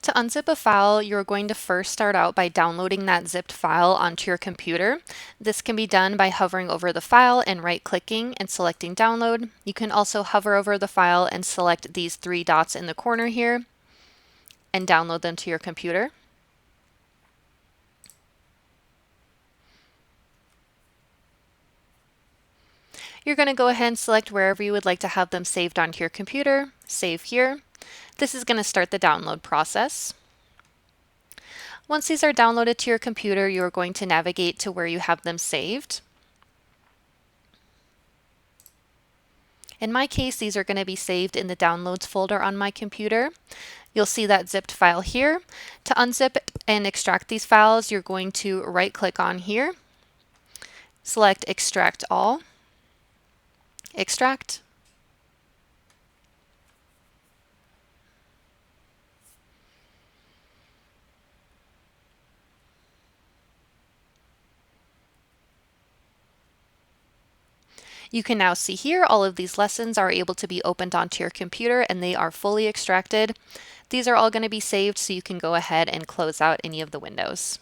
To unzip a file, you're going to first start out by downloading that zipped file onto your computer. This can be done by hovering over the file and right-clicking and selecting download. You can also hover over the file and select these three dots in the corner here and download them to your computer. You're going to go ahead and select wherever you would like to have them saved onto your computer, save here. This is going to start the download process. Once these are downloaded to your computer, you are going to navigate to where you have them saved. In my case, these are going to be saved in the Downloads folder on my computer. You'll see that zipped file here. To unzip and extract these files, you're going to right-click on here, select Extract All, Extract. You can now see here all of these lessons are able to be opened onto your computer and they are fully extracted. These are all going to be saved so you can go ahead and close out any of the windows.